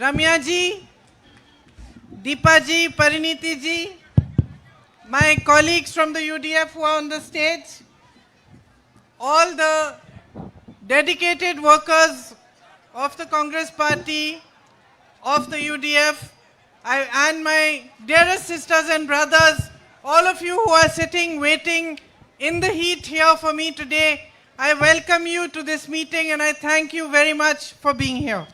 Ramya ji, Deepa ji, Pariniti ji, my colleagues from the UDF who are on the stage, all the dedicated workers of the Congress party, of the UDF, and my dearest sisters and brothers, all of you who are sitting, waiting in the heat here for me today, I welcome you to this meeting and I thank you very much for being here.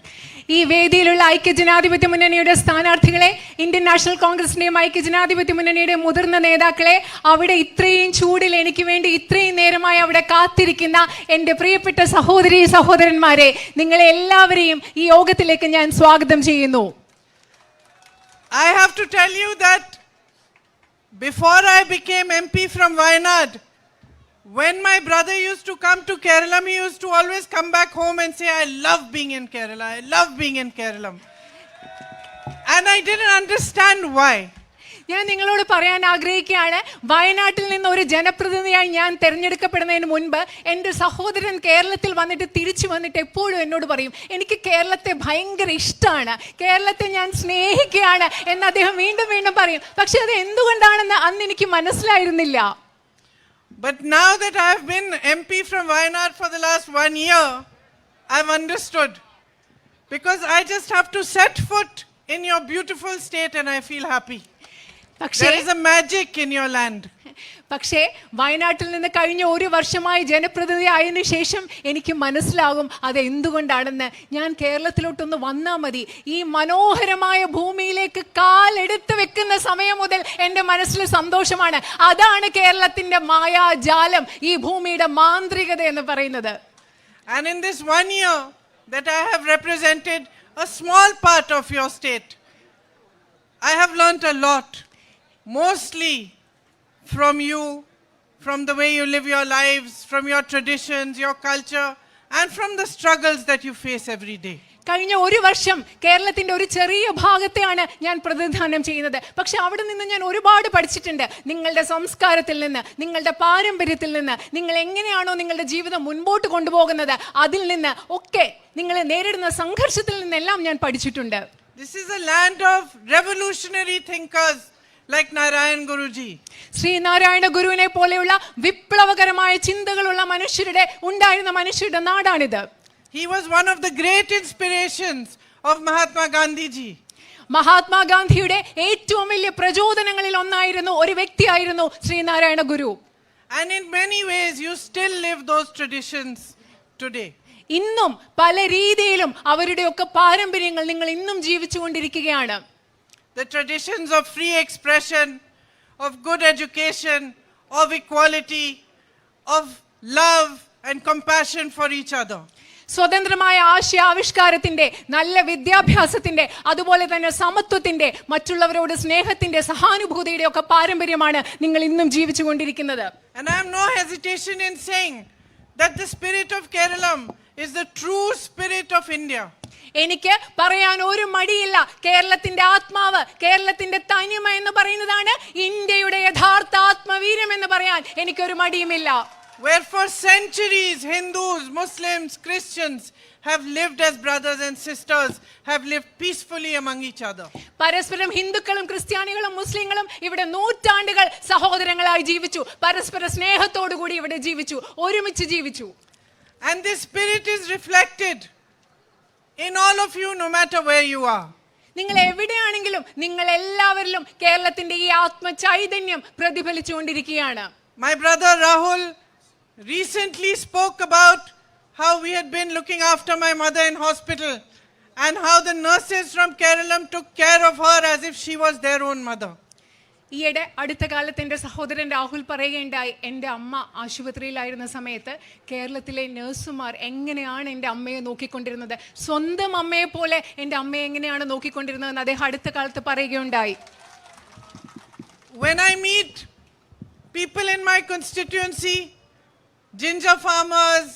ഈ വേദിയിലുള്ള ഐക്യജനാധിപത്യ മുന്നണിയുടെ സ്ഥാനാർത്ഥികളെ, Indian national കോൺഗ്രസിന്റെയും ഐക്യജനാധിപത്യ മുന്നണിയുടെ മുതിർന്ന നേതാക്കളെ, അവിടെ ഇത്രയും ചൂടിൽ എനിക്ക് വേണ്ടി ഇത്രയും നേരമായി അവിടെ കാത്തിരിക്കുന്ന എൻ്റെ പ്രിയപ്പെട്ട സഹോദരീ സഹോദരന്മാരെ, നിങ്ങളെ എല്ലാവരെയും ഈ യോഗത്തിലേക്ക് ഞാൻ സ്വാഗതം ചെയ്യുന്നു. I have to tell you that before I became MP from Wayanad, when my brother used to come to Kerala, he used to always come back home and say, I love being in Kerala, I love being in Kerala. And I didn't understand why. ഞാൻ നിങ്ങളോട് പറയാൻ ആഗ്രഹിക്കുകയാണ്, വയനാട്ടിൽ നിന്ന് ഒരു ജനപ്രതിനിധിയായി ഞാൻ തിരഞ്ഞെടുക്കപ്പെടുന്നതിന് മുൻപ് എൻ്റെ സഹോദരൻ കേരളത്തിൽ വന്നിട്ട് തിരിച്ചു വന്നിട്ട് എപ്പോഴും എന്നോട് പറയും, എനിക്ക് കേരളത്തെ ഭയങ്കര ഇഷ്ടമാണ്, കേരളത്തെ ഞാൻ സ്നേഹിക്കുകയാണ് എന്ന് അദ്ദേഹം വീണ്ടും വീണ്ടും പറയും. പക്ഷെ അത് എന്തുകൊണ്ടാണെന്ന് അന്ന് എനിക്ക് മനസ്സിലായിരുന്നില്ല. But now that I have been MP from Wayanad for the last 1 year, I've understood. Because I just have to set foot in your beautiful state and I feel happy. There is a magic in your land. പക്ഷേ വയനാട്ടിൽ നിന്ന് കഴിഞ്ഞ ഒരു വർഷമായി ജനപ്രതിനിധി ആയതിനു ശേഷം എനിക്ക് മനസ്സിലാകും അത് എന്തുകൊണ്ടാണെന്ന്. ഞാൻ കേരളത്തിലോട്ടൊന്ന് വന്നാൽ മതി, ഈ മനോഹരമായ ഭൂമിയിലേക്ക് കാലെടുത്ത് വെക്കുന്ന സമയം മുതൽ എൻ്റെ മനസ്സിൽ സന്തോഷമാണ്. അതാണ് കേരളത്തിന്റെ മായാജാലം, ഈ ഭൂമിയുടെ മാന്ത്രികത എന്ന് പറയുന്നത്. And in this 1 year that I have represented a small part of your state, I have learnt a lot, mostly from you, from the way you live your lives, from your traditions, your culture, and from the struggles that you face every day. കഴിഞ്ഞ ഒരു വർഷം കേരളത്തിന്റെ ഒരു ചെറിയ ഭാഗത്തെയാണ് ഞാൻ പ്രതിനിധാനം ചെയ്യുന്നത്. പക്ഷെ അവിടെ നിന്ന് ഞാൻ ഒരുപാട് പഠിച്ചിട്ടുണ്ട്. നിങ്ങളുടെ സംസ്കാരത്തിൽ നിന്ന്, നിങ്ങളുടെ പാരമ്പര്യത്തിൽ നിന്ന്, നിങ്ങൾ എങ്ങനെയാണോ നിങ്ങളുടെ ജീവിതം മുൻപോട്ട് കൊണ്ടുപോകുന്നത്, അതിൽ നിന്ന് ഒക്കെ നിങ്ങൾ നേരിടുന്ന സംഘർഷത്തിൽ നിന്നെല്ലാം ഞാൻ പഠിച്ചിട്ടുണ്ട്. This is a land of revolutionary thinkers like Narayan Guruji. Sreenarayana ഗുരുവിനെ പോലെയുള്ള വിപ്ലവകരമായ ചിന്തകളുള്ള ഉണ്ടായിരുന്ന മനുഷ്യരുടെ നാടാണിത്. He was one of the great inspirations of Mahatma Gandhi ji. മഹാത്മാഗാന്ധിയുടെ ഏറ്റവും വലിയ പ്രചോദനങ്ങളിൽ ഒന്നായിരുന്നു, ഒരു വ്യക്തിയായിരുന്നു ശ്രീനാരായണ ഗുരു. And in many ways you still live those traditions today. ഇന്നും പല രീതിയിലും അവരുടെയൊക്കെ പാരമ്പര്യങ്ങൾ നിങ്ങൾ ഇന്നും ജീവിച്ചുകൊണ്ടിരിക്കുകയാണ്. The traditions of free expression, of good education, of equality, of love and compassion for each other. സ്വതന്ത്രമായ ആശയാവിഷ്കാരത്തിന്റെ, നല്ല വിദ്യാഭ്യാസത്തിന്റെ, അതുപോലെ തന്നെ സമത്വത്തിന്റെ, മറ്റുള്ളവരോട് സ്നേഹത്തിന്റെ, സഹാനുഭൂതിയുടെ ഒക്കെ പാരമ്പര്യമാണ് നിങ്ങൾ ഇന്നും ജീവിച്ചുകൊണ്ടിരിക്കുന്നത്. And I have no hesitation in saying that the spirit of Kerala is the true spirit of India. എനിക്ക് പറയാൻ ഒരു മടിയില്ല, കേരളത്തിന്റെ ആത്മാവ്, കേരളത്തിന്റെ തനിമ എന്ന് പറയുന്നതാണ് ഇന്ത്യയുടെ യഥാർത്ഥ ആത്മവീര്യം എന്ന് പറയാൻ എനിക്കൊരു മടിയുമില്ല. Where for centuries Hindus, Muslims, Christians have lived as brothers and sisters, have lived peacefully among each other. പരസ്പരം ഹിന്ദുക്കളും ക്രിസ്ത്യാനികളും മുസ്ലിങ്ങളും ഇവിടെ നൂറ്റാണ്ടുകൾ സഹോദരങ്ങളായി ജീവിച്ചു, പരസ്പര സ്നേഹത്തോടു കൂടി ഇവിടെ ജീവിച്ചു, ഒരുമിച്ച് ജീവിച്ചു. And this spirit is reflected in all of you, no matter where you are. നിങ്ങൾ എവിടെയാണെങ്കിലും നിങ്ങൾ എല്ലാവരിലും കേരളത്തിന്റെ ഈ ആത്മചൈതന്യം പ്രതിഫലിച്ചുകൊണ്ടിരിക്കുകയാണ്. My brother Rahul recently spoke about how we had been looking after my mother in hospital and how the nurses from Kerala took care of her as if she was their own mother. ഈയിടെ അടുത്ത കാലത്ത് എൻ്റെ സഹോദരൻ രാഹുൽ പറയുകയുണ്ടായി, എൻ്റെ അമ്മ ആശുപത്രിയിലായിരുന്ന സമയത്ത് കേരളത്തിലെ നഴ്സുമാർ എങ്ങനെയാണ് എൻ്റെ അമ്മയെ നോക്കിക്കൊണ്ടിരുന്നത്, സ്വന്തം അമ്മയെ പോലെ എൻ്റെ അമ്മയെ എങ്ങനെയാണ് നോക്കിക്കൊണ്ടിരുന്നതെന്ന് അദ്ദേഹം അടുത്ത കാലത്ത് പറയുകയുണ്ടായി. When I meet people in my constituency, ginger farmers,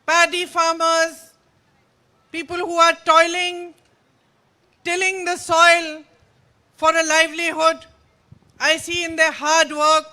paddy farmers, people who are toiling, tilling the soil for a livelihood, I see in their hard work,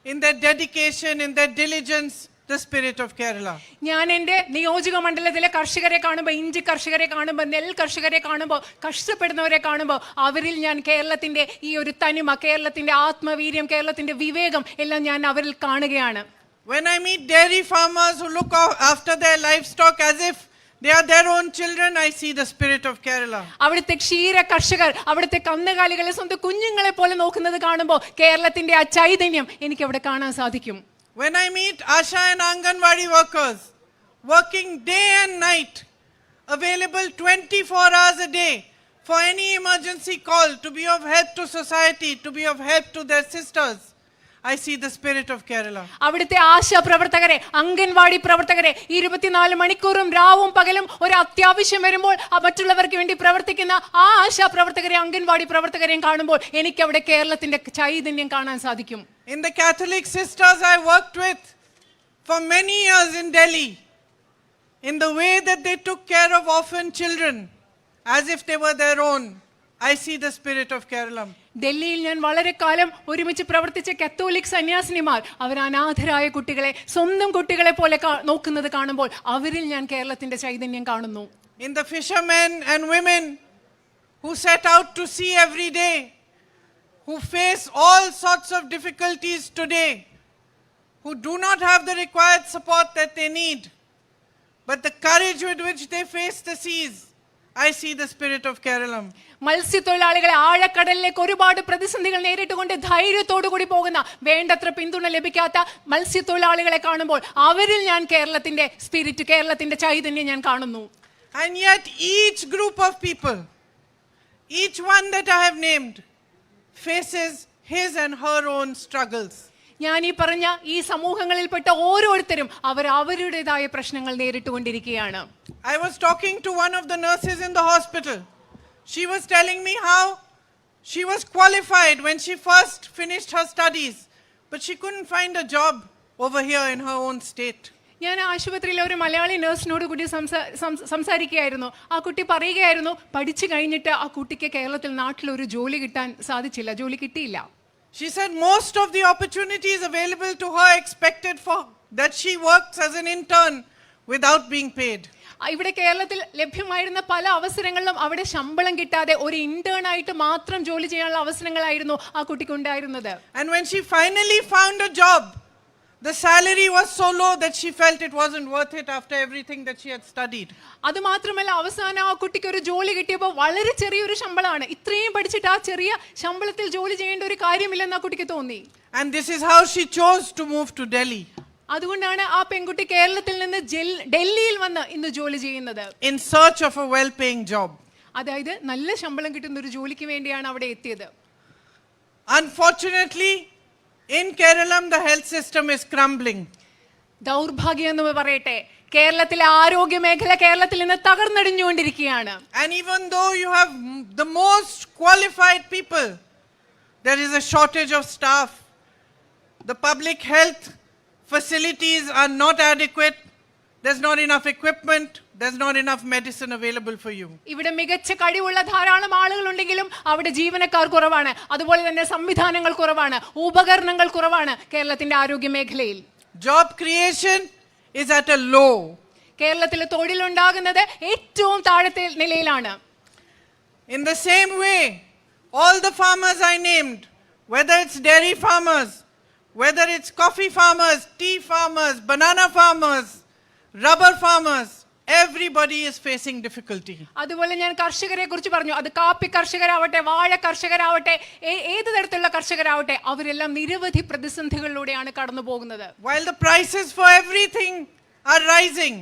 in their dedication, in their diligence, the spirit of Kerala. ഞാൻ എൻ്റെ നിയോജക മണ്ഡലത്തിലെ കർഷകരെ കാണുമ്പോൾ, ഇഞ്ചി കർഷകരെ കാണുമ്പോൾ, നെൽ കർഷകരെ കാണുമ്പോൾ, കഷ്ടപ്പെടുന്നവരെ കാണുമ്പോൾ അവരിൽ ഞാൻ കേരളത്തിൻ്റെ ഈ ഒരു തനിമ, കേരളത്തിൻ്റെ ആത്മവീര്യം, കേരളത്തിൻ്റെ വിവേകം എല്ലാം ഞാൻ അവരിൽ കാണുകയാണ്. When I meet dairy farmers who look after their livestock as if they are their own children, I see the spirit of Kerala. അവിടുത്തെ ക്ഷീര കർഷകർ, അവിടുത്തെ കന്നുകാലികളെ സ്വന്തം കുഞ്ഞുങ്ങളെ പോലെ നോക്കുന്നത് കാണുമ്പോൾ കേരളത്തിന്റെ ആ ചൈതന്യം എനിക്ക് അവിടെ കാണാൻ സാധിക്കും. When I meet Asha and Anganwadi workers working day and night, available 24 hours a day for any emergency call, to be of help to society, to be of help to their sisters, I see the spirit of Kerala. അവിടുത്തെ ആശാ പ്രവർത്തകരെ, അംഗൻവാടി പ്രവർത്തകരെ 24 മണിക്കൂറും രാവും പകലും ഒരു അത്യാവശ്യം വരുമ്പോൾ മറ്റുള്ളവർക്ക് വേണ്ടി പ്രവർത്തിക്കുന്ന ആ ആശാ പ്രവർത്തകരെ, അംഗൻവാടി പ്രവർത്തകരെയും കാണുമ്പോൾ എനിക്ക് അവിടെ കേരളത്തിന്റെ ചൈതന്യം കാണാൻ സാധിക്കും. In the Catholic sisters I worked with for many years in Delhi, in the way that they took care of orphan children as if they were their own, I see the spirit of Kerala. ഡൽഹിയിൽ ഞാൻ വളരെ കാലം ഒരുമിച്ച് പ്രവർത്തിച്ച Catholic സന്യാസിനിമാർ അവർ അനാഥരായ കുട്ടികളെ സ്വന്തം കുട്ടികളെ പോലെ നോക്കുന്നത് കാണുമ്പോൾ അവരിൽ ഞാൻ കേരളത്തിന്റെ ചൈതന്യം കാണുന്നു. In the fishermen and women who set out to sea every day, who face all sorts of difficulties today, who do not have the required support that they need, but the courage with which they face the seas, I see the spirit of Kerala. മത്സ്യത്തൊഴിലാളികളെ ആഴക്കടലിലേക്ക് ഒരുപാട് പ്രതിസന്ധികൾ നേരിട്ടുകൊണ്ട് ധൈര്യത്തോടു കൂടി പോകുന്ന, വേണ്ടത്ര പിന്തുണ ലഭിക്കാത്ത മത്സ്യത്തൊഴിലാളികളെ കാണുമ്പോൾ അവരിൽ ഞാൻ കേരളത്തിന്റെ സ്പിരിറ്റ്, കേരളത്തിന്റെ ചൈതന്യം ഞാൻ കാണുന്നു. And yet each group of people, each one that I have named, faces his and her own struggles. ഞാൻ ഈ പറഞ്ഞ ഈ സമൂഹങ്ങളിൽപ്പെട്ട ഓരോരുത്തരും അവർ അവരുടേതായ പ്രശ്നങ്ങൾ നേരിട്ടുകൊണ്ടിരിക്കുകയാണ്. I was talking to one of the nurses in the hospital. She was telling me how she was qualified when she first finished her studies, but she couldn't find a job over here in her own state. ഞാൻ ആശുപത്രിയിലെ ഒരു മലയാളി നഴ്സിനോട് കൂടി സംസാരിക്കുകയായിരുന്നു. ആ കുട്ടി പറയുകയായിരുന്നു, പഠിച്ചു കഴിഞ്ഞിട്ട് ആ കുട്ടിക്ക് കേരളത്തിൽ നാട്ടിലൊരു ജോലി കിട്ടാൻ സാധിച്ചില്ല, ജോലി കിട്ടിയില്ല. She said most of the opportunities available to her expected for that she works as an intern without being paid. ഇവിടെ കേരളത്തിൽ ലഭ്യമായിരുന്ന പല അവസരങ്ങളിലും അവിടെ ശമ്പളം കിട്ടാതെ ഒരു ഇന്റേൺ ആയിട്ട് മാത്രം ജോലി ചെയ്യാനുള്ള അവസരങ്ങളായിരുന്നു ആ കുട്ടിക്ക് ഉണ്ടായിരുന്നത്. And when she finally found a job, the salary was so low that she felt it wasn't worth it after everything that she had studied. അത് മാത്രമല്ല അവസാനം ആ കുട്ടിക്ക് ഒരു ജോലി കിട്ടിയപ്പോൾ വളരെ ചെറിയൊരു ശമ്പളമാണ്. ഇത്രയും പഠിച്ചിട്ട് ആ ചെറിയ ശമ്പളത്തിൽ ജോലി ചെയ്യേണ്ട ഒരു കാര്യമില്ലെന്ന് ആ കുട്ടിക്ക് തോന്നി. And this is how she chose to move to Delhi. അതുകൊണ്ടാണ് ആ പെൺകുട്ടി കേരളത്തിൽ നിന്ന് ഡൽഹിയിൽ വന്ന് ഇന്ന് ജോലി ചെയ്യുന്നത്. In search of a well-paying job. അതായത് നല്ല ശമ്പളം കിട്ടുന്ന ഒരു ജോലിക്ക് വേണ്ടിയാണ് അവിടെ എത്തിയത്. Unfortunately, in Kerala the health system is crumbling. ദൗർഭാഗ്യം എന്ന് പറയട്ടെ, കേരളത്തിലെ ആരോഗ്യ മേഖല കേരളത്തിൽ നിന്ന് തകർന്നടിഞ്ഞുകൊണ്ടിരിക്കുകയാണ്. And even though you have the most qualified people, there is a shortage of staff. The public health facilities are not adequate. There's not enough equipment. There's not enough medicine available for you. ഇവിടെ മികച്ച കഴിവുള്ള ധാരാളം ആളുകൾ ഉണ്ടെങ്കിലും അവിടെ ജീവനക്കാർ കുറവാണ്, അതുപോലെ തന്നെ സംവിധാനങ്ങൾ കുറവാണ്, ഉപകരണങ്ങൾ കുറവാണ് കേരളത്തിന്റെ ആരോഗ്യ മേഖലയിൽ. Job creation is at a low. കേരളത്തിൽ തൊഴിലുണ്ടാകുന്നത് ഏറ്റവും താഴത്തെ നിലയിലാണ്. In the same way, all the farmers I named, whether it's dairy farmers, whether it's coffee farmers, tea farmers, banana farmers, rubber farmers, everybody is facing difficulty. അതുപോലെ ഞാൻ കർഷകരെ കുറിച്ച് പറഞ്ഞു. അത് കാപ്പി കർഷകരാവട്ടെ, വാഴ കർഷകരാവട്ടെ, ഏത് തരത്തിലുള്ള കർഷകരാവട്ടെ, അവരെല്ലാം നിരവധി പ്രതിസന്ധികളിലൂടെയാണ് കടന്നു പോകുന്നത്. While the prices for everything are rising,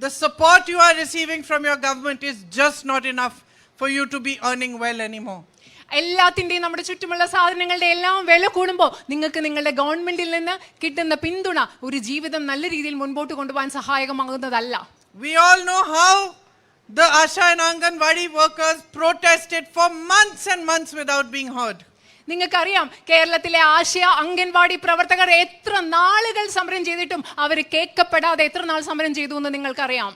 the support you are receiving from your government is just not enough for you to be earning well anymore. എല്ലാത്തിൻ്റെയും നമ്മുടെ ചുറ്റുമുള്ള സാധനങ്ങളുടെ എല്ലാം വില കൂടുമ്പോൾ നിങ്ങൾക്ക് നിങ്ങളുടെ ഗവൺമെന്റിൽ നിന്ന് കിട്ടുന്ന പിന്തുണ ഒരു ജീവിതം നല്ല രീതിയിൽ മുൻപോട്ട് കൊണ്ടുപോകാൻ സഹായകമാകുന്നതല്ല. We all know how the Asha and Anganwadi workers protested for months and months without being heard. നിങ്ങൾക്കറിയാം കേരളത്തിലെ ആശയ അംഗൻവാടി പ്രവർത്തകർ എത്ര നാളുകൾ സമരം ചെയ്തിട്ടും അവർ കേൾക്കപ്പെടാതെ എത്ര നാൾ സമരം ചെയ്തു എന്ന് നിങ്ങൾക്കറിയാം.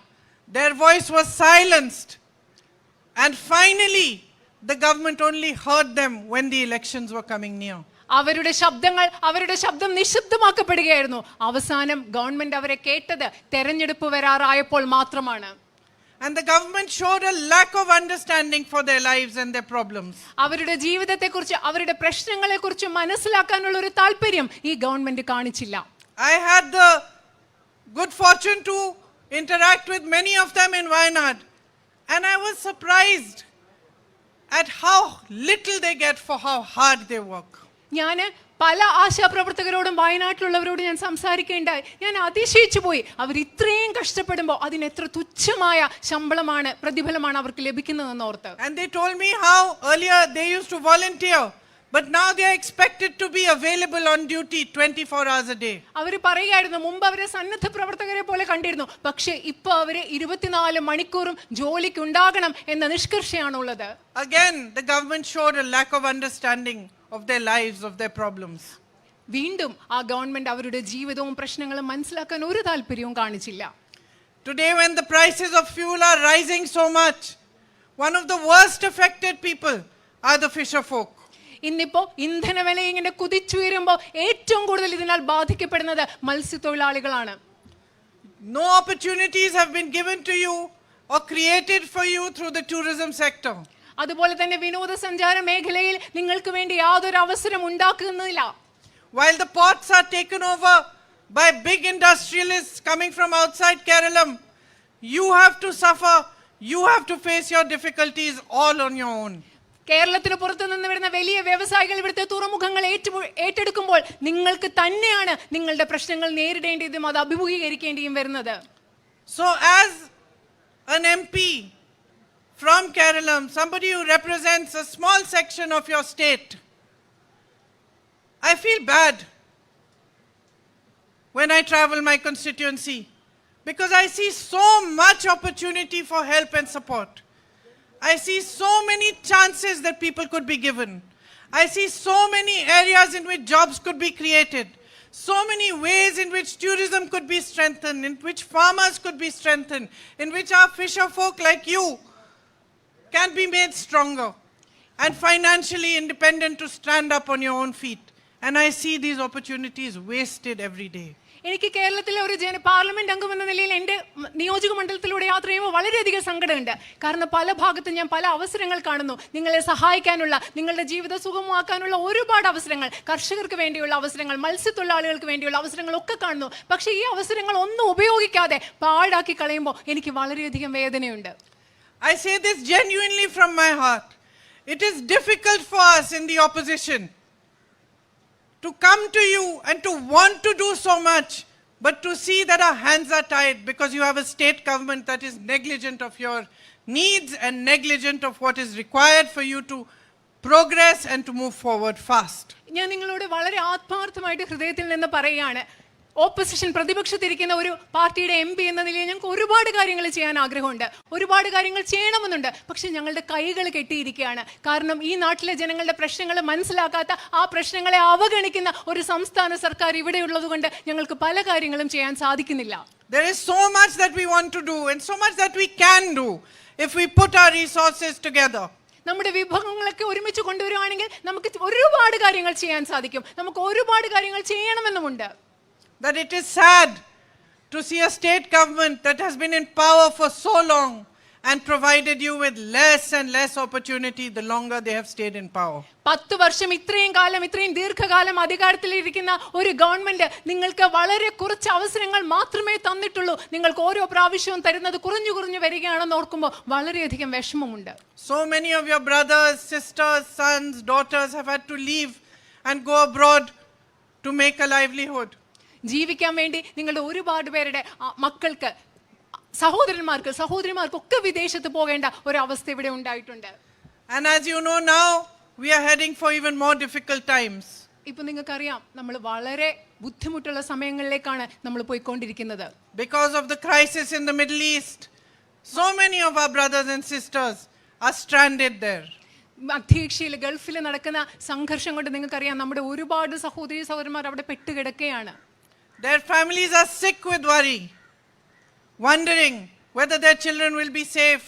Their voice was silenced, and finally the government only heard them when the elections were coming near. അവരുടെ ശബ്ദം നിശബ്ദമാക്കപ്പെടുകയായിരുന്നു. അവസാനം ഗവൺമെന്റ് അവരെ കേട്ടത് തെരഞ്ഞെടുപ്പ് വരാറായപ്പോൾ മാത്രമാണ്. And the government showed a lack of understanding for their lives and their problems. അവരുടെ ജീവിതത്തെക്കുറിച്ച് അവരുടെ പ്രശ്നങ്ങളെക്കുറിച്ച് മനസ്സിലാക്കാനുള്ള ഒരു താല്പര്യം ഈ ഗവൺമെന്റ് കാണിച്ചില്ല. I had the good fortune to interact with many of them in Wayanad, and I was surprised at how little they get for how hard they work. ഞാൻ പല ആശാപ്രവർത്തകരോടും വയനാട്ടിലുള്ളവരോടും ഞാൻ സംസാരിക്കേണ്ടായി. ഞാൻ അതിശയിച്ചു പോയി. അവർ ഇത്രയും കഷ്ടപ്പെടുമ്പോൾ അതിന് എത്ര തുച്ഛമായ ശമ്പളമാണ്, പ്രതിഫലമാണ് അവർക്ക് ലഭിക്കുന്നതെന്ന് ഓർത്ത്. And they told me how earlier they used to volunteer, but now they are expected to be available on duty 24 hours a day. അവർ പറയുകയായിരുന്നു, മുമ്പ് അവരെ സന്നദ്ധ പ്രവർത്തകരെ പോലെ കണ്ടിരുന്നു, പക്ഷേ ഇപ്പൊ അവരെ 24 മണിക്കൂറും ജോലിക്ക് ഉണ്ടാകണം എന്ന നിഷ്കർഷയാണുള്ളത്. Again, the government showed a lack of understanding of their lives, of their problems. വീണ്ടും ആ ഗവൺമെന്റ് അവരുടെ ജീവിതവും പ്രശ്നങ്ങളും മനസ്സിലാക്കാൻ ഒരു താല്പര്യവും കാണിച്ചില്ല. Today, when the prices of fuel are rising so much, one of the worst affected people are the fisher folk. ഇന്നിപ്പോ ഇന്ധനവില ഇങ്ങനെ കുതിച്ചുയരുമ്പോൾ ഏറ്റവും കൂടുതൽ ഇതിനാൽ ബാധിക്കപ്പെടുന്നത് മത്സ്യത്തൊഴിലാളികളാണ്. No opportunities have been given to you or created for you through the tourism sector. അതുപോലെ തന്നെ വിനോദസഞ്ചാര മേഖലയിൽ നിങ്ങൾക്ക് വേണ്ടി യാതൊരു അവസരം ഉണ്ടാക്കുന്നില്ല. While the ports are taken over by big industrialists coming from outside Kerala, you have to suffer, you have to face your difficulties all on your own. കേരളത്തിന് പുറത്തു നിന്ന് വരുന്ന വലിയ വ്യവസായികൾ ഇവിടുത്തെ തുറമുഖങ്ങൾ ഏറ്റെടുക്കുമ്പോൾ നിങ്ങൾക്ക് തന്നെയാണ് നിങ്ങളുടെ പ്രശ്നങ്ങൾ നേരിടേണ്ടതും അത് അഭിമുഖീകരിക്കേണ്ടിയും വരുന്നത്. So as an MP from Kerala, somebody who represents a small section of your state, I feel bad when I travel my constituency because I see so much opportunity for help and support. I see so many chances that people could be given. I see so many areas in which jobs could be created. So many ways in which tourism could be strengthened, in which farmers could be strengthened, in which our fisher folk like you can be made stronger and financially independent to stand up on your own feet. And I see these opportunities wasted every day. എനിക്ക് കേരളത്തിലെ ഒരു parliament അംഗം എന്ന നിലയിൽ എൻ്റെ നിയോജക മണ്ഡലത്തിലൂടെ യാത്ര ചെയ്യുമ്പോൾ വളരെയധികം സങ്കടമുണ്ട്. കാരണം പല ഭാഗത്തും ഞാൻ പല അവസരങ്ങൾ കാണുന്നു. നിങ്ങളെ സഹായിക്കാനുള്ള, നിങ്ങളുടെ ജീവിതം സുഗമമാക്കാനുള്ള ഒരുപാട് അവസരങ്ങൾ, കർഷകർക്ക് വേണ്ടിയുള്ള അവസരങ്ങൾ, മത്സ്യത്തൊഴിലാളികൾക്ക് വേണ്ടിയുള്ള അവസരങ്ങളൊക്കെ കാണുന്നു. പക്ഷേ ഈ അവസരങ്ങൾ ഒന്നും ഉപയോഗിക്കാതെ പാഴാക്കി കളയുമ്പോൾ എനിക്ക് വളരെയധികം വേദനയുണ്ട്. I say this genuinely from my heart. It is difficult for us in the opposition to come to you and to want to do so much, but to see that our hands are tied because you have a state government that is negligent of your needs and negligent of what is required for you to progress and to move forward fast. ഞാൻ നിങ്ങളോട് വളരെ ആത്മാർത്ഥമായിട്ട് ഹൃദയത്തിൽ നിന്ന് പറയുകയാണ്, opposition പ്രതിപക്ഷത്തിരിക്കുന്ന ഒരു പാർട്ടിയുടെ MP എന്ന നിലയിൽ ഞങ്ങൾക്ക് ഒരുപാട് കാര്യങ്ങൾ ചെയ്യാൻ ആഗ്രഹമുണ്ട്, ഒരുപാട് കാര്യങ്ങൾ ചെയ്യണമെന്നുണ്ട്. പക്ഷെ ഞങ്ങളുടെ കൈകൾ കെട്ടിയിരിക്കുകയാണ്. കാരണം ഈ നാട്ടിലെ ജനങ്ങളുടെ പ്രശ്നങ്ങൾ മനസ്സിലാക്കാത്ത, ആ പ്രശ്നങ്ങളെ അവഗണിക്കുന്ന ഒരു സംസ്ഥാന സർക്കാർ ഇവിടെ ഉള്ളതുകൊണ്ട് ഞങ്ങൾക്ക് പല കാര്യങ്ങളും ചെയ്യാൻ സാധിക്കുന്നില്ല. There is so much that we want to do and so much that we can do if we put our resources together. നമ്മുടെ വിഭവങ്ങളൊക്കെ ഒരുമിച്ച് കൊണ്ടുവരുവാണെങ്കിൽ നമുക്ക് ഒരുപാട് കാര്യങ്ങൾ ചെയ്യാൻ സാധിക്കും. നമുക്ക് ഒരുപാട് കാര്യങ്ങൾ ചെയ്യണമെന്നുമുണ്ട്. That it is sad to see a state government that has been in power for so long and provided you with less and less opportunity the longer they have stayed in power. 10 വർഷം ഇത്രയും ദീർഘകാലം അധികാരത്തിലിരിക്കുന്ന ഒരു government നിങ്ങൾക്ക് വളരെ കുറച്ച് അവസരങ്ങൾ മാത്രമേ തന്നിട്ടുള്ളൂ. നിങ്ങൾക്ക് ഓരോ പ്രാവശ്യവും തരുന്നത് കുറഞ്ഞു വരികയാണെന്ന് ഓർക്കുമ്പോൾ വളരെയധികം വിഷമമുണ്ട്. So many of your brothers, sisters, sons, daughters have had to leave and go abroad to make a livelihood. ജീവിക്കാൻ വേണ്ടി നിങ്ങളുടെ ഒരുപാട് പേരുടെ മക്കൾക്ക്, സഹോദരിമാർക്കൊക്കെ വിദേശത്ത് പോകേണ്ട ഒരു അവസ്ഥ ഇവിടെ ഉണ്ടായിട്ടുണ്ട്. And as you know now, we are heading for even more difficult times. ഇപ്പൊ നിങ്ങൾക്കറിയാം, നമ്മൾ വളരെ ബുദ്ധിമുട്ടുള്ള സമയങ്ങളിലേക്കാണ് നമ്മൾ പോയിക്കൊണ്ടിരിക്കുന്നത്. Because of the crisis in the Middle East, so many of our brothers and sisters are stranded there. മധ്യേഷ്യയിൽ, ഗൾഫിൽ നടക്കുന്ന സംഘർഷം കൊണ്ട് നിങ്ങൾക്കറിയാം, നമ്മുടെ ഒരുപാട് സഹോദരന്മാർ അവിടെ പെട്ടുകിടക്കുകയാണ്. Their families are sick with worry, wondering whether their children will be safe,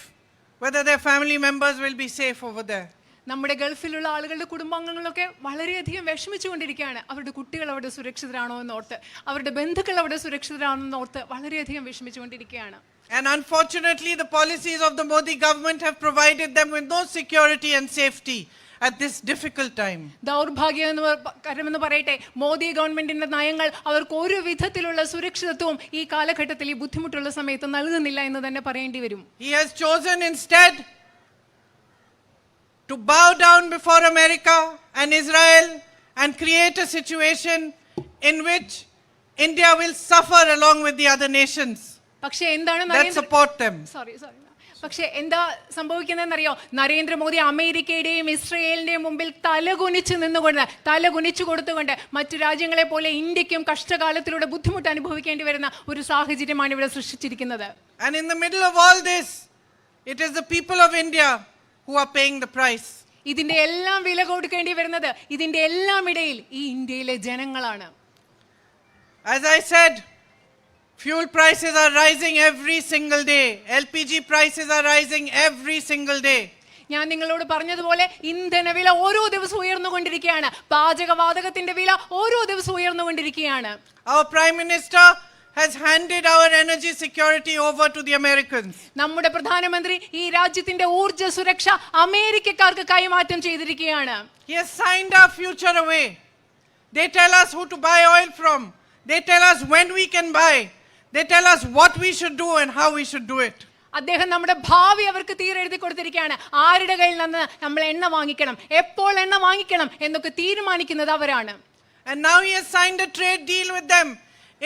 whether their family members will be safe over there. നമ്മുടെ ഗൾഫിലുള്ള ആളുകളുടെ കുടുംബാംഗങ്ങളൊക്കെ വളരെയധികം വിഷമിച്ചുകൊണ്ടിരിക്കുകയാണ്. അവരുടെ കുട്ടികൾ അവിടെ സുരക്ഷിതരാണോ എന്നോർത്ത്, അവരുടെ ബന്ധുക്കൾ അവിടെ സുരക്ഷിതരാണോ എന്നോർത്ത് വളരെയധികം വിഷമിച്ചുകൊണ്ടിരിക്കുകയാണ്. And unfortunately, the policies of the Modi government have provided them with no security and safety at this difficult time. ദൗർഭാഗ്യകരമെന്ന് പറയട്ടെ, മോദി ഗവൺമെന്റിന്റെ നയങ്ങൾ അവർക്ക് ഒരു വിധത്തിലുള്ള സുരക്ഷിതത്വവും ഈ കാലഘട്ടത്തിൽ ഈ ബുദ്ധിമുട്ടുള്ള സമയത്ത് നൽകുന്നില്ല എന്ന് തന്നെ പറയേണ്ടി വരും. He has chosen instead to bow down before America and Israel and create a situation in which India will suffer along with the other nations പക്ഷേ എന്താണ് that support them. പക്ഷെ എന്താ സംഭവിക്കുന്നതെന്നറിയോ? നരേന്ദ്രമോദി അമേരിക്കയുടെയും ഇസ്രയേലിന്റെയും മുമ്പിൽ തലകുനിച്ചു കൊടുത്തുകൊണ്ട് മറ്റു രാജ്യങ്ങളെ പോലെ ഇന്ത്യക്കും കഷ്ടകാലത്തിലൂടെ ബുദ്ധിമുട്ട് അനുഭവിക്കേണ്ടി വരുന്ന ഒരു സാഹചര്യമാണ് ഇവിടെ സൃഷ്ടിച്ചിരിക്കുന്നത്. And in the middle of all this, it is the people of India who are paying the price. ഇതിന്റെ എല്ലാം വില കൊടുക്കേണ്ടി വരുന്നത് ഇതിന്റെ എല്ലാം ഇടയിൽ ഈ ഇന്ത്യയിലെ ജനങ്ങളാണ്. As I said, fuel prices are rising every single day. LPG prices are rising every single day. ഞാൻ നിങ്ങളോട് പറഞ്ഞതുപോലെ ഇന്ധന വില ഓരോ ദിവസവും ഉയർന്നുകൊണ്ടിരിക്കുകയാണ്. പാചകവാതകത്തിന്റെ വില ഓരോ ദിവസവും ഉയർന്നുകൊണ്ടിരിക്കുകയാണ്. Our Prime Minister has handed our energy security over to the Americans. നമ്മുടെ പ്രധാനമന്ത്രി ഈ രാജ്യത്തിന്റെ ഊർജ്ജ സുരക്ഷ അമേരിക്കക്കാർക്ക് കൈമാറ്റം ചെയ്തിരിക്കുകയാണ്. He has signed our future away. They tell us who to buy oil from. They tell us when we can buy. They tell us what we should do and how we should do it. അദ്ദേഹം നമ്മുടെ ഭാവി അവർക്ക് തീരെഴുതി കൊടുത്തിരിക്കുകയാണ്. ആരുടെ കയ്യിൽ നിന്ന് നമ്മൾ എണ്ണ വാങ്ങിക്കണം, എപ്പോൾ എണ്ണ വാങ്ങിക്കണം എന്നൊക്കെ തീരുമാനിക്കുന്നത് അവരാണ്. And now he has signed a trade deal with them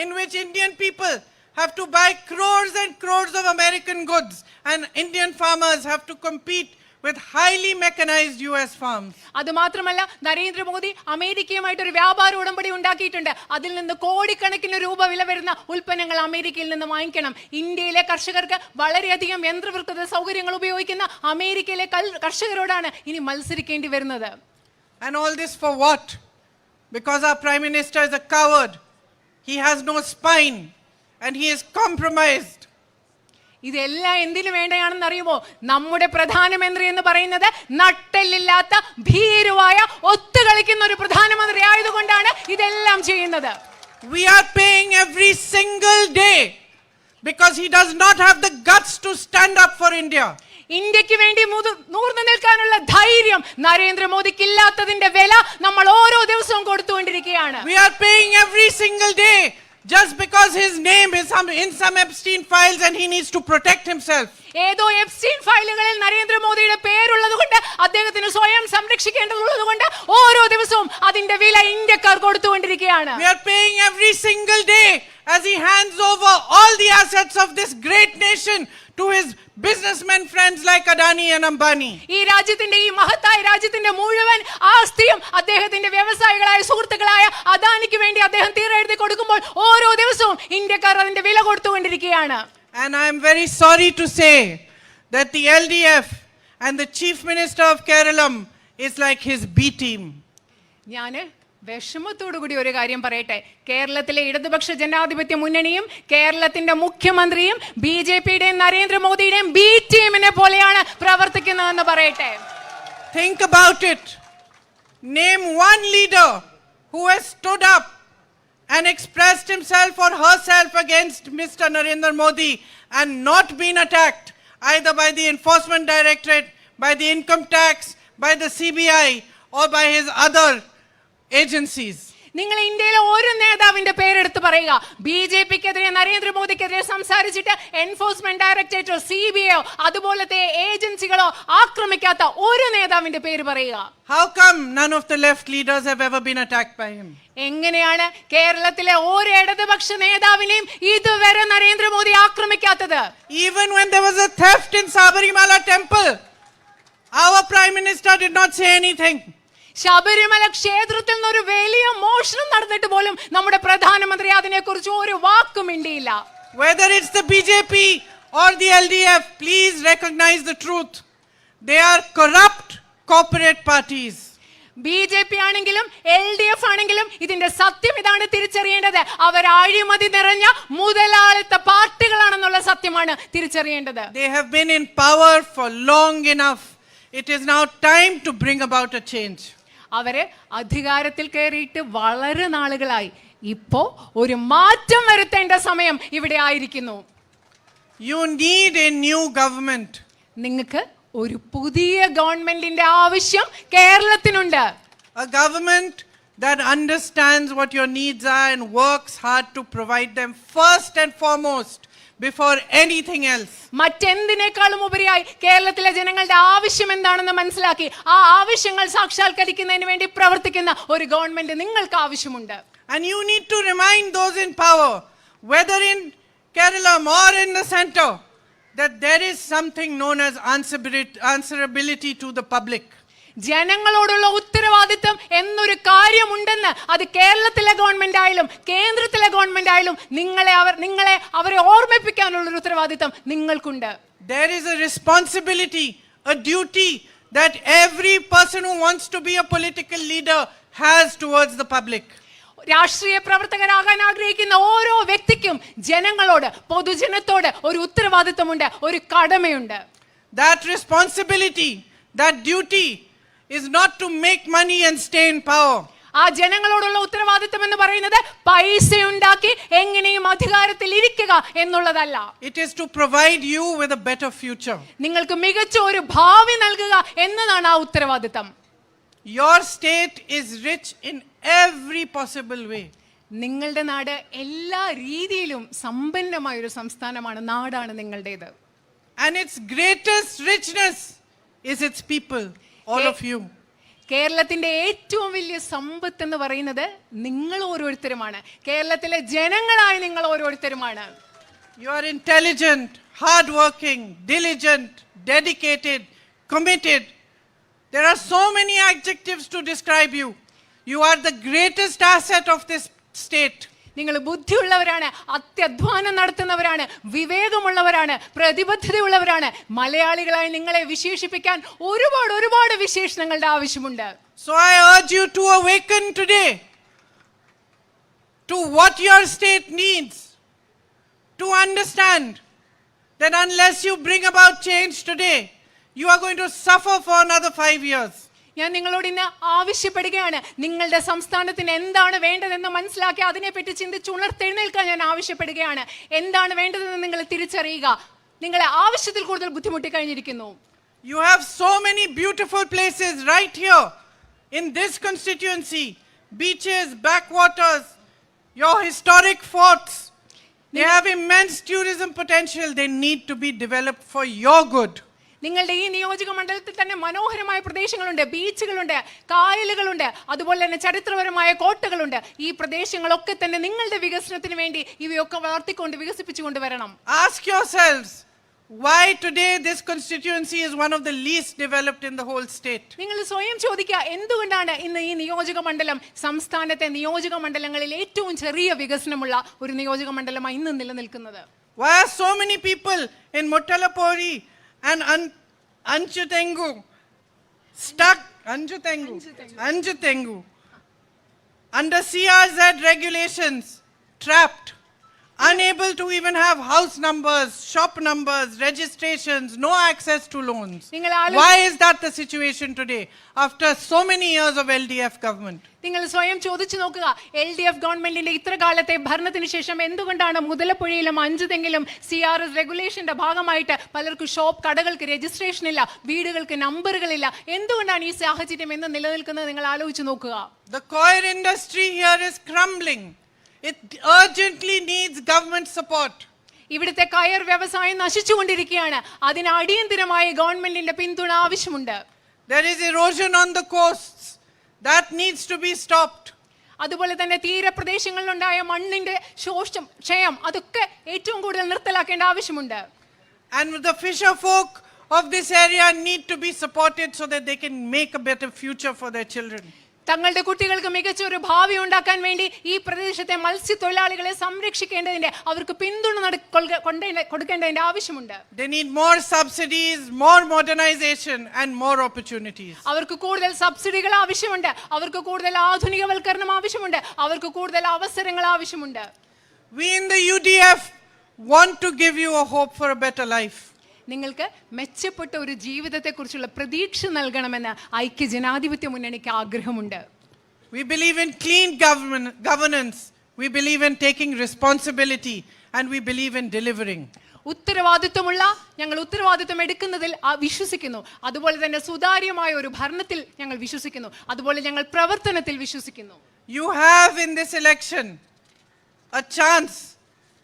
in which Indian people have to buy crores and crores of American goods and Indian farmers have to compete with highly mechanized US farms. അതുമാത്രമല്ല, നരേന്ദ്രമോദി അമേരിക്കയുമായിട്ട് ഒരു വ്യാപാര ഉടമ്പടി ഉണ്ടാക്കിയിട്ടുണ്ട്. അതിൽ നിന്ന് കോടിക്കണക്കിന് രൂപ വില വരുന്ന ഉൽപ്പന്നങ്ങൾ അമേരിക്കയിൽ നിന്ന് വാങ്ങിക്കണം. ഇന്ത്യയിലെ കർഷകർക്ക് വളരെയധികം യന്ത്രവൽകൃത സൗകര്യങ്ങൾ ഉപയോഗിക്കുന്ന അമേരിക്കയിലെ കർഷകരോടാണ് ഇനി മത്സരിക്കേണ്ടി വരുന്നത്. And all this for what? Because our Prime Minister is a coward. He has no spine and he is compromised. ഇതെല്ലാം എന്തിനു വേണ്ടിയാണെന്ന് അറിയുമോ? നമ്മുടെ പ്രധാനമന്ത്രി എന്ന് പറയുന്നത് നട്ടെല്ലില്ലാത്ത ഭീരുവായ ഒത്തുകളിക്കുന്ന ഒരു പ്രധാനമന്ത്രി ആയതുകൊണ്ടാണ് ഇതെല്ലാം ചെയ്യുന്നത്. We are paying every single day because he does not have the guts to stand up for India. ഇന്ത്യക്ക് വേണ്ടി നൂർന്നു നിൽക്കാനുള്ള ധൈര്യം നരേന്ദ്രമോദിക്ക് ഇല്ലാത്തതിന്റെ വില നമ്മൾ ഓരോ ദിവസവും കൊടുത്തുകൊണ്ടിരിക്കുകയാണ്. We are paying every single day just because his name is in some Epstein files and he needs to protect himself. ഏതോ എപ്സ്റ്റീൻ ഫയലുകളിൽ നരേന്ദ്രമോദിയുടെ പേരുള്ളതുകൊണ്ട് അദ്ദേഹത്തിന് സ്വയം സംരക്ഷിക്കേണ്ടതുള്ളതുകൊണ്ട് ഓരോ ദിവസവും അതിന്റെ വില ഇന്ത്യക്കാർ കൊടുത്തുകൊണ്ടിരിക്കുകയാണ്. We are paying every single day as he hands over all the assets of this great nation to his businessmen friends like Adani and Ambani. ഈ രാജ്യത്തിന്റെ, ഈ മഹത്തായ രാജ്യത്തിന്റെ മുഴുവൻ ആസ്തിയും അദ്ദേഹത്തിന്റെ വ്യവസായികളായ സുഹൃത്തുക്കളായ അദാനിക്ക് വേണ്ടി അദ്ദേഹം തീരെഴുതി കൊടുക്കുമ്പോൾ ഓരോ ദിവസവും ഇന്ത്യക്കാർ അതിന്റെ വില കൊടുത്തുകൊണ്ടിരിക്കുകയാണ്. And I am very sorry to say that the LDF and the Chief Minister of Kerala is like his B team. ഞാൻ വിഷമത്തോടു കൂടി ഒരു കാര്യം പറയട്ടെ. കേരളത്തിലെ ഇടതുപക്ഷ ജനാധിപത്യ മുന്നണിയും കേരളത്തിന്റെ മുഖ്യമന്ത്രിയും BJPയുടെയും നരേന്ദ്രമോദിയുടെയും ബി ടീമിനെ പോലെയാണ് പ്രവർത്തിക്കുന്നതെന്ന് പറയട്ടെ. Think about it. Name one leader who has stood up and expressed himself or herself against Mr. Narendra Modi and not been attacked either by the Enforcement Directorate, by the Income Tax, by the CBI or by his other agencies. നിങ്ങൾ ഇന്ത്യയിലെ ഒരു നേതാവിന്റെ പേരെടുത്ത് പറയുക. BJPക്കെതിരെ നരേന്ദ്രമോദിക്കെതിരെ സംസാരിച്ചിട്ട് enforcement ഡയറക്ടറേറ്റോ CBIയോ അതുപോലത്തെ ഏജൻസികളോ ആക്രമിക്കാത്ത ഒരു നേതാവിന്റെ പേര് പറയുക. How come none of the left leaders have ever been attacked by him? എങ്ങനെയാണ് കേരളത്തിലെ ഒരു ഇടതുപക്ഷ നേതാവിനെയും ഇതുവരെ Narendra Modi ആക്രമിക്കാത്തത്? Even when there was a theft in Sabarimala temple, our Prime Minister did not say anything. Sabarimala ക്ഷേത്രത്തിൽ നിന്ന് ഒരു വലിയ മോഷണം നടന്നിട്ട് പോലും നമ്മുടെ പ്രധാനമന്ത്രി അതിനെക്കുറിച്ച് ഒരു വാക്കും മിണ്ടിയില്ല. Whether it's the BJP or the LDF, please recognize the truth. They are corrupt corporate parties. BJP ആണെങ്കിലും LDF ആണെങ്കിലും ഇതിന്റെ സത്യം ഇതാണ് തിരിച്ചറിയേണ്ടത്. അവർ അഴിമതി നിറഞ്ഞ മുതലാളിത്ത പാർട്ടികളാണെന്നുള്ള സത്യമാണ് തിരിച്ചറിയേണ്ടത്. They have been in power for long enough it is now time to bring about a change. അവര് അധികാരത്തിൽ കയറിയിട്ട് വളരെ നാളുകളായി. ഇപ്പോ ഒരു മാറ്റം വരുത്തേണ്ട സമയം ഇവിടെ ആയിരിക്കുന്നു. You need a new government. നിങ്ങൾക്ക് ഒരു പുതിയ ഗവൺമെന്റിന്റെ ആവശ്യം കേരളത്തിനുണ്ട്. A government that understands what your needs are and works hard to provide them first and foremost before anything else. മറ്റെന്തിനേക്കാളും ഉപരിയായി കേരളത്തിലെ ജനങ്ങളുടെ ആവശ്യം എന്താണെന്ന് മനസ്സിലാക്കി ആ ആവശ്യങ്ങൾ സാക്ഷാത്കരിക്കുന്നതിന് വേണ്ടി പ്രവർത്തിക്കുന്ന ഒരു ഗവൺമെന്റ് നിങ്ങൾക്ക് ആവശ്യമുണ്ട്. And you need to remind those in power, whether in Kerala or in the center, that there is something known as answerability to the public. ജനങ്ങളോടുള്ള ഉത്തരവാദിത്തം എന്നൊരു കാര്യമുണ്ടെന്ന് അത് കേരളത്തിലെ ഗവൺമെന്റ് ആയാലും കേന്ദ്രത്തിലെ ഗവൺമെന്റ് ആയാലും അവരെ ഓർമ്മിപ്പിക്കാനുള്ള ഒരു ഉത്തരവാദിത്തം നിങ്ങൾക്കുണ്ട്. There is a responsibility, a duty that every person who wants to be a political leader has towards the public. രാഷ്ട്രീയ പ്രവർത്തകരാകാൻ ആഗ്രഹിക്കുന്ന ഓരോ വ്യക്തിക്കും ജനങ്ങളോട് പൊതുജനത്തോട് ഒരു ഉത്തരവാദിത്തമുണ്ട്, ഒരു കടമയുണ്ട്. That responsibility, that duty is not to make money and stay in power. ആ ജനങ്ങളോടുള്ള ഉത്തരവാദിത്തം എന്ന് പറയുന്നത് പൈസ ഉണ്ടാക്കി എങ്ങനെയും അധികാരത്തിൽ ഇരിക്കുക എന്നുള്ളതല്ല. It is to provide you with a better future. നിങ്ങൾക്ക് മികച്ച ഒരു ഭാവി നൽകുക എന്നതാണ് ആ ഉത്തരവാദിത്തം. Your state is rich in every possible way. നിങ്ങളുടെ നാട് എല്ലാ രീതിയിലും സമ്പന്നമായ ഒരു സംസ്ഥാനമാണ്, നാടാണ് നിങ്ങളുടേത്. And its greatest richness is its people, all of you. കേരളത്തിന്റെ ഏറ്റവും വലിയ സമ്പത്ത് എന്ന് പറയുന്നത് നിങ്ങൾ ഓരോരുത്തരുമാണ്. കേരളത്തിലെ ജനങ്ങളായ നിങ്ങൾ ഓരോരുത്തരുമാണ്. You are intelligent, hardworking, diligent, dedicated, committed. There are so many adjectives to describe you. You are the greatest asset of this state. നിങ്ങൾ ബുദ്ധിയുള്ളവരാണ്, അത്യധ്വാനം നടത്തുന്നവരാണ്, വിവേകമുള്ളവരാണ്, പ്രതിബദ്ധതയുള്ളവരാണ്. മലയാളികളായി നിങ്ങളെ വിശേഷിപ്പിക്കാൻ ഒരുപാട് വിശേഷണങ്ങളുടെ ആവശ്യമുണ്ട്. So I urge you to awaken today to what your state needs, to understand that unless you bring about change today, you are going to suffer for another 5 years. ഞാൻ നിങ്ങളോട് ഇന്ന് ആവശ്യപ്പെടുകയാണ്, നിങ്ങളുടെ സംസ്ഥാനത്തിന് എന്താണ് വേണ്ടതെന്ന് മനസ്സിലാക്കി അതിനെപ്പറ്റി ചിന്തിച്ച് ഉണർത്തെഴുന്നേൽക്കാൻ ഞാൻ ആവശ്യപ്പെടുകയാണ്. എന്താണ് വേണ്ടതെന്ന് നിങ്ങൾ തിരിച്ചറിയുക. നിങ്ങളെ ആവശ്യത്തിൽ കൂടുതൽ ബുദ്ധിമുട്ടി കഴിഞ്ഞിരിക്കുന്നു. You have so many beautiful places right here in this constituency. Beaches, backwaters, your historic forts. They have immense tourism potential. They need to be developed for your good. നിങ്ങളുടെ ഈ നിയോജക മണ്ഡലത്തിൽ തന്നെ മനോഹരമായ പ്രദേശങ്ങളുണ്ട്, ബീച്ചുകളുണ്ട്, കായലുകളുണ്ട്, അതുപോലെ തന്നെ ചരിത്രപരമായ കോട്ടകളുണ്ട്. ഈ പ്രദേശങ്ങളൊക്കെ തന്നെ നിങ്ങളുടെ വികസനത്തിന് വേണ്ടി ഇവയൊക്കെ വളർത്തിക്കൊണ്ട് വികസിപ്പിച്ചുകൊണ്ട് വരണം. Ask yourselves, why today this constituency is one of the least developed in the whole state? നിങ്ങൾ സ്വയം ചോദിക്കുക, എന്തുകൊണ്ടാണ് ഇന്ന് ഈ നിയോജക മണ്ഡലം സംസ്ഥാനത്തെ നിയോജക മണ്ഡലങ്ങളിൽ ഏറ്റവും ചെറിയ വികസനമുള്ള ഒരു നിയോജക മണ്ഡലമായി ഇന്ന് നിലനിൽക്കുന്നത്? Why are so many people in Muttalapori and Anjutengu stuck Anjutengu under CRZ regulations, trapped, unable to even have house numbers, shop numbers, registrations, no access to loans? Why is that the situation today after so many years of LDF government? നിങ്ങൾ സ്വയം ചോദിച്ചു നോക്കുക, LDF ഗവൺമെന്റിന്റെ ഇത്ര കാലത്തെ ഭരണത്തിന് ശേഷം എന്തുകൊണ്ടാണ് മുതലപ്പുഴയിലും അഞ്ചുതെങ്കിലും CRS റെഗുലേഷന്റെ ഭാഗമായിട്ട് പലർക്കും കടകൾക്ക് രജിസ്ട്രേഷൻ ഇല്ല, വീടുകൾക്ക് നമ്പറുകളില്ല? എന്തുകൊണ്ടാണ് ഈ സാഹചര്യം എന്ന് നിലനിൽക്കുന്നത്? നിങ്ങൾ ആലോചിച്ച് നോക്കുക. The coir industry here is crumbling. It urgently needs government support. ഇവിടുത്തെ കയർ വ്യവസായം നശിച്ചുകൊണ്ടിരിക്കുകയാണ്. അതിന് അടിയന്തരമായി ഗവൺമെന്റിന്റെ പിന്തുണ ആവശ്യമുണ്ട്. There is erosion on the coasts that needs to be stopped. അതുപോലെ തന്നെ തീരപ്രദേശങ്ങളിലുണ്ടായ മണ്ണിന്റെ ക്ഷയം അതൊക്കെ ഏറ്റവും കൂടുതൽ നിർത്തലാക്കേണ്ട ആവശ്യമുണ്ട്. And the fisher folk of this area need to be supported so that they can make a better future for their children. തങ്ങളുടെ കുട്ടികൾക്ക് മികച്ച ഒരു ഭാവി ഉണ്ടാക്കാൻ വേണ്ടി ഈ പ്രദേശത്തെ മത്സ്യത്തൊഴിലാളികളെ സംരക്ഷിക്കേണ്ടതിന്റെ അവർക്ക് പിന്തുണ കൊടുക്കേണ്ടതിന്റെ ആവശ്യമുണ്ട്. They need more subsidies, more modernization and more opportunities. അവർക്ക് കൂടുതൽ സബ്സിഡികൾ ആവശ്യമുണ്ട്, അവർക്ക് കൂടുതൽ ആധുനികവൽക്കരണം ആവശ്യമുണ്ട്, അവർക്ക് കൂടുതൽ അവസരങ്ങൾ ആവശ്യമുണ്ട്. We in the UDF want to give you a hope for a better life. നിങ്ങൾക്ക് മെച്ചപ്പെട്ട ഒരു ജീവിതത്തെക്കുറിച്ചുള്ള പ്രതീക്ഷ നൽകണമെന്ന് ഐക്യജനാധിപത്യ മുന്നണിക്ക് ആഗ്രഹമുണ്ട്. We believe in clean governance. We believe in taking responsibility, and we believe in delivering. ഞങ്ങൾ ഉത്തരവാദിത്വം എടുക്കുന്നതിൽ വിശ്വസിക്കുന്നു. അതുപോലെ തന്നെ സുതാര്യമായ ഒരു ഭരണത്തിൽ ഞങ്ങൾ വിശ്വസിക്കുന്നു. അതുപോലെ ഞങ്ങൾ പ്രവർത്തനത്തിൽ വിശ്വസിക്കുന്നു. You have in this election a chance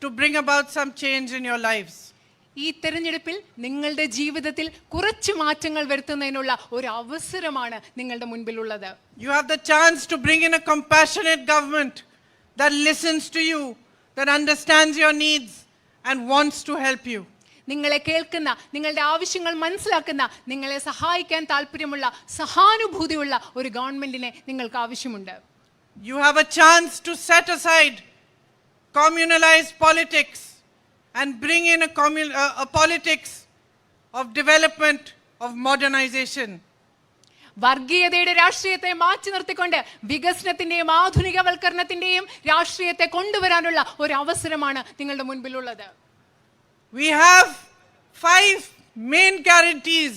to bring about some change in your lives. ഈ തെരഞ്ഞെടുപ്പിൽ നിങ്ങളുടെ ജീവിതത്തിൽ കുറച്ച് മാറ്റങ്ങൾ വരുത്തുന്നതിനുള്ള ഒരു അവസരമാണ് നിങ്ങളുടെ മുൻപിലുള്ളത്. You have the chance to bring in a compassionate government that listens to you, that understands your needs and wants to help you. നിങ്ങളെ കേൾക്കുന്ന, നിങ്ങളുടെ ആവശ്യങ്ങൾ മനസ്സിലാക്കുന്ന, നിങ്ങളെ സഹായിക്കാൻ താല്പര്യമുള്ള, സഹാനുഭൂതിയുള്ള ഒരു ഗവൺമെന്റിനെ നിങ്ങൾക്ക് ആവശ്യമുണ്ട്. You have a chance to set aside communalized politics and bring in a politics of development, of modernization. വർഗീയതയുടെ രാഷ്ട്രീയത്തെ മാറ്റി നിർത്തിക്കൊണ്ട് വികസനത്തിന്റെയും ആധുനികവൽക്കരണത്തിന്റെയും രാഷ്ട്രീയത്തെ കൊണ്ടുവരാനുള്ള ഒരു അവസരമാണ് നിങ്ങളുടെ മുൻപിലുള്ളത്. We have 5 main guarantees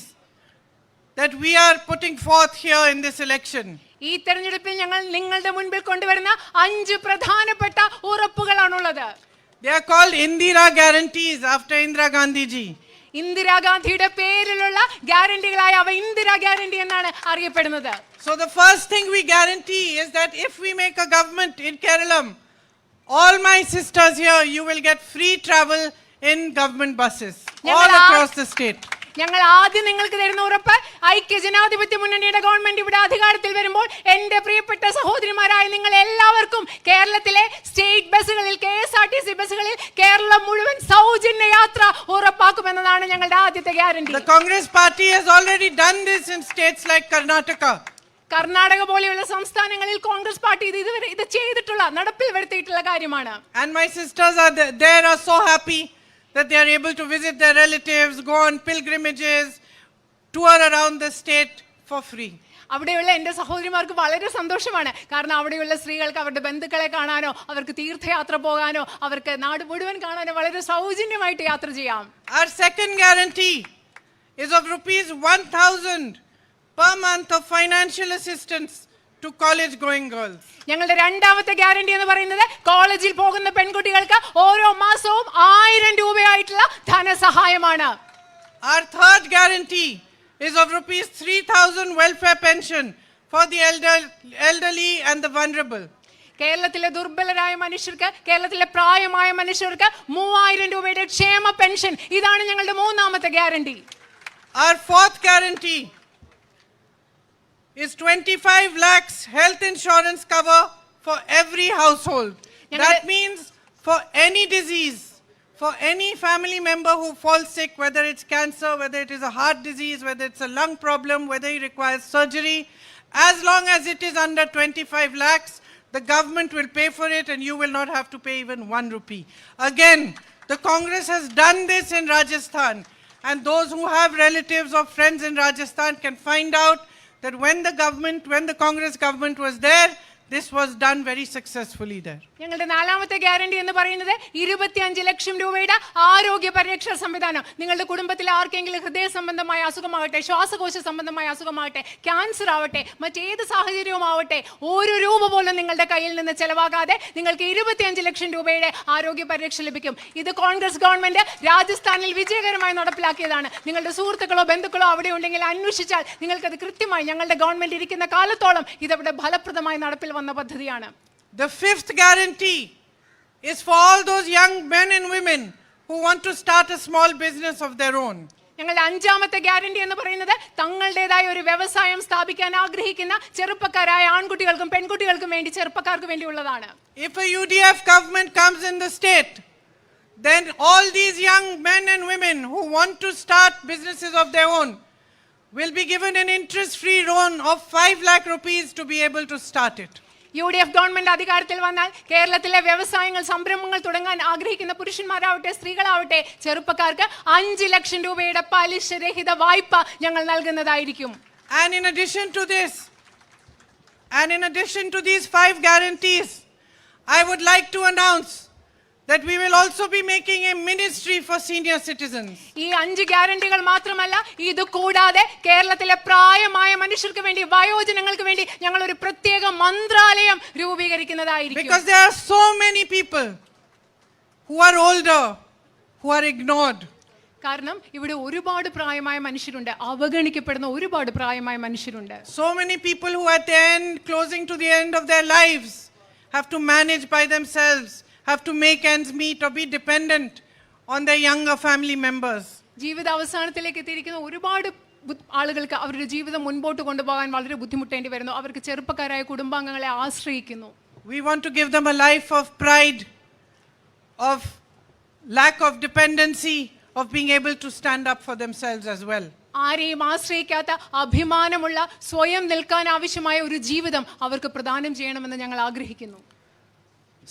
that we are putting forth here in this election. ഈ തെരഞ്ഞെടുപ്പിൽ ഞങ്ങൾ നിങ്ങളുടെ മുൻപിൽ കൊണ്ടുവരുന്ന 5 പ്രധാനപ്പെട്ട ഉറപ്പുകളാണുള്ളത്. They are called Indira guarantees after Indira Gandhi ji. ഇന്ദിരാഗാന്ധിയുടെ പേരിലുള്ള ഗ്യാരണ്ടികളായ അവ ഇന്ദിരാ ഗ്യാരണ്ടി എന്നാണ് അറിയപ്പെടുന്നത്. So the first thing we guarantee is that if we make a government in Kerala, all my sisters here, you will get free travel in government buses all across the state. ഞങ്ങൾ ആദ്യം നിങ്ങൾക്ക് തരുന്ന ഉറപ്പ്, ഐക്യജനാധിപത്യ മുന്നണിയുടെ government ഇവിടെ അധികാരത്തിൽ വരുമ്പോൾ എന്റെ പ്രിയപ്പെട്ട സഹോദരിമാരായ നിങ്ങൾ എല്ലാവർക്കും കേരളത്തിലെ സ്റ്റേറ്റ് ബസ്സുകളിൽ, KSRTC ബസ്സുകളിൽ കേരളം മുഴുവൻ സൗജന്യ യാത്ര ഉറപ്പാക്കുമെന്നതാണ് ഞങ്ങളുടെ ആദ്യത്തെ guarantee. The Congress party has already done this in states like Karnataka. Karnataka പോലെയുള്ള സംസ്ഥാനങ്ങളിൽ കോൺഗ്രസ് പാർട്ടി ഇത് ചെയ്തിട്ടുള്ള, നടപ്പിൽ വരുത്തിയിട്ടുള്ള കാര്യമാണ്. And my sisters are so happy that they are able to visit their relatives, go on pilgrimages, tour around the state for free. അവിടെയുള്ള എൻ്റെ സഹോദരിമാർക്ക് വളരെ സന്തോഷമാണ്. കാരണം അവിടെയുള്ള സ്ത്രീകൾക്ക് അവരുടെ ബന്ധുക്കളെ കാണാനോ, അവർക്ക് തീർത്ഥയാത്ര പോകാനോ, അവർക്ക് നാട് മുഴുവൻ കാണാനോ വളരെ സൗജന്യമായിട്ട് യാത്ര ചെയ്യാം. Our second guarantee is of ₹1,000 per month of financial assistance to college going girls. ഞങ്ങളുടെ രണ്ടാമത്തെ ഗ്യാരണ്ടി എന്ന് പറയുന്നത് കോളേജിൽ പോകുന്ന പെൺകുട്ടികൾക്ക് ഓരോ മാസവും 1000 രൂപയായിട്ടുള്ള ധനസഹായമാണ്. Our third guarantee is of ₹3,000 welfare pension for the elderly and the vulnerable. കേരളത്തിലെ ദുർബലരായ മനുഷ്യർക്ക്, കേരളത്തിലെ പ്രായമായ മനുഷ്യർക്ക് 3000 രൂപയുടെ ക്ഷേമ പെൻഷൻ, ഇതാണ് ഞങ്ങളുടെ മൂന്നാമത്തെ guarantee. Our fourth guarantee is 25 lakhs health insurance cover for every household. That means for any disease, for any family member who falls sick, whether it's cancer, whether it is a heart disease, whether it's a lung problem, whether he requires surgery, as long as it is under 25 lakhs, the government will pay for it and you will not have to pay even 1 rupee. Again, the Congress has done this in Rajasthan, and those who have relatives or friends in Rajasthan can find out that when the Congress government was there, this was done very successfully there. ഞങ്ങളുടെ നാലാമത്തെ guarantee എന്ന് പറയുന്നത് 25 ലക്ഷം രൂപയുടെ ആരോഗ്യ പരിരക്ഷാ സംവിധാനം. നിങ്ങളുടെ കുടുംബത്തിൽ ആർക്കെങ്കിലും ഹൃദയ സംബന്ധമായ അസുഖമാകട്ടെ, ശ്വാസകോശ സംബന്ധമായ അസുഖമാകട്ടെ, ക്യാൻസർ ആവട്ടെ, മറ്റേത് സാഹചര്യവും ആവട്ടെ, 1 രൂപ പോലും നിങ്ങളുടെ കയ്യിൽ നിന്ന് ചെലവാകാതെ നിങ്ങൾക്ക് 25 ലക്ഷം രൂപയുടെ ആരോഗ്യ പരിരക്ഷ ലഭിക്കും. ഇത് കോൺഗ്രസ് ഗവൺമെന്റ് രാജസ്ഥാനിൽ വിജയകരമായി നടപ്പിലാക്കിയതാണ്. നിങ്ങളുടെ സുഹൃത്തുക്കളോ ബന്ധുക്കളോ അവിടെ ഉണ്ടെങ്കിൽ അന്വേഷിച്ചാൽ നിങ്ങൾക്കത് കൃത്യമായി, ഞങ്ങളുടെ ഗവൺമെന്റ് ഇരിക്കുന്ന കാലത്തോളം ഇതവിടെ ഫലപ്രദമായി നടപ്പിൽ വന്ന പദ്ധതിയാണ്. The fifth guarantee is for all those young men and women who want to start a small business of their own. ഞങ്ങളുടെ അഞ്ചാമത്തെ ഗ്യാരണ്ടി എന്ന് പറയുന്നത് തങ്ങളുടേതായ ഒരു വ്യവസായം സ്ഥാപിക്കാൻ ആഗ്രഹിക്കുന്ന ചെറുപ്പക്കാരായ ആൺകുട്ടികൾക്കും പെൺകുട്ടികൾക്കും വേണ്ടി, ചെറുപ്പക്കാർക്ക് വേണ്ടിയുള്ളതാണ്. If a UDF government comes in the state, then all these young men and women who want to start businesses of their own will be given an interest-free loan of 5 lakh rupees to be able to start it. UDF government അധികാരത്തിൽ വന്നാൽ കേരളത്തിലെ വ്യവസായങ്ങൾ, സംരംഭങ്ങൾ തുടങ്ങാൻ ആഗ്രഹിക്കുന്ന പുരുഷന്മാരാവട്ടെ സ്ത്രീകളാവട്ടെ ചെറുപ്പക്കാർക്ക് 5 ലക്ഷം രൂപയുടെ പലിശരഹിത വായ്പ ഞങ്ങൾ നൽകുന്നതായിരിക്കും. And in addition to these 5 guarantees, I would like to announce that we will also be making a ministry for senior citizens. ഈ 5 ഗ്യാരണ്ടികൾ മാത്രമല്ല, ഇത് കൂടാതെ കേരളത്തിലെ പ്രായമായ മനുഷ്യർക്ക് വേണ്ടി, വയോജനങ്ങൾക്ക് വേണ്ടി ഞങ്ങൾ ഒരു പ്രത്യേക മന്ത്രാലയം രൂപീകരിക്കുന്നതായിരിക്കും. Because there are so many people who are older, who are ignored. കാരണം ഇവിടെ ഒരുപാട് പ്രായമായ മനുഷ്യരുണ്ട്, അവഗണിക്കപ്പെടുന്ന ഒരുപാട് പ്രായമായ മനുഷ്യരുണ്ട്. So many people who at the end, closing to the end of their lives, have to manage by themselves, have to make ends meet or be dependent on their younger family members. ജീവിത അവസാനത്തിലേക്ക് എത്തിയിരിക്കുന്ന ഒരുപാട് ആളുകൾക്ക് അവരുടെ ജീവിതം മുൻപോട്ട് കൊണ്ടുപോകാൻ വളരെ ബുദ്ധിമുട്ടേണ്ടി വരുന്നു. അവർക്ക് ചെറുപ്പക്കാരായ കുടുംബാംഗങ്ങളെ ആശ്രയിക്കുന്നു. We want to give them a life of pride, of lack of dependency, of being able to stand up for themselves as well. ആരെയും ആശ്രയിക്കാത്ത അഭിമാനമുള്ള സ്വയം നിൽക്കാൻ ആവശ്യമായ ഒരു ജീവിതം അവർക്ക് പ്രദാനം ചെയ്യണമെന്ന് ഞങ്ങൾ ആഗ്രഹിക്കുന്നു.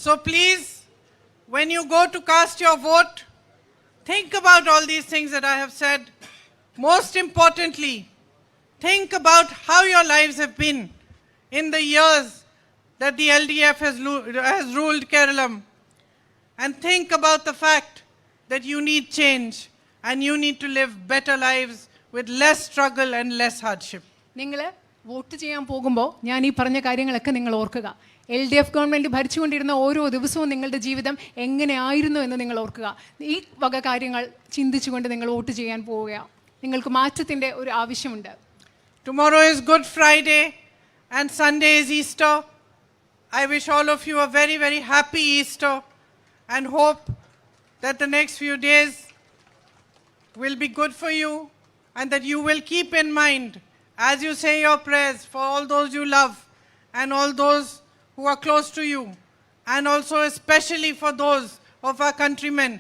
So please, when you go to cast your vote, think about all these things that I have said. Most importantly, think about how your lives have been in the years that the LDF has ruled Kerala. And think about the fact that you need change and you need to live better lives with less struggle and less hardship. നിങ്ങൾ vote ചെയ്യാൻ പോകുമ്പോൾ ഞാൻ ഈ പറഞ്ഞ കാര്യങ്ങളൊക്കെ നിങ്ങൾ ഓർക്കുക. LDF government ഭരിച്ചുകൊണ്ടിരുന്ന ഓരോ ദിവസവും നിങ്ങളുടെ ജീവിതം എങ്ങനെയായിരുന്നു എന്ന് നിങ്ങൾ ഓർക്കുക. ഈ വക കാര്യങ്ങൾ ചിന്തിച്ചുകൊണ്ട് നിങ്ങൾ വോട്ട് ചെയ്യാൻ പോവുക. നിങ്ങൾക്ക് മാറ്റത്തിൻ്റെ ഒരു ആവശ്യമുണ്ട്. Tomorrow is Good Friday and Sunday is Easter. I wish all of you a very, very happy Easter and hope that the next few days will be good for you and that you will keep in mind as you say your prayers for all those you love and all those who are close to you, and also especially for those of our countrymen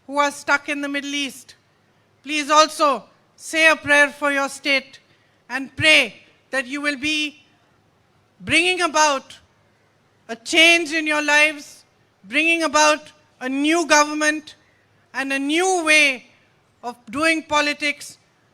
who are stuck in the Middle East. Please also say a prayer for your state and pray that you will be bringing about a change in your lives, bringing about a new government and a new way of doing politics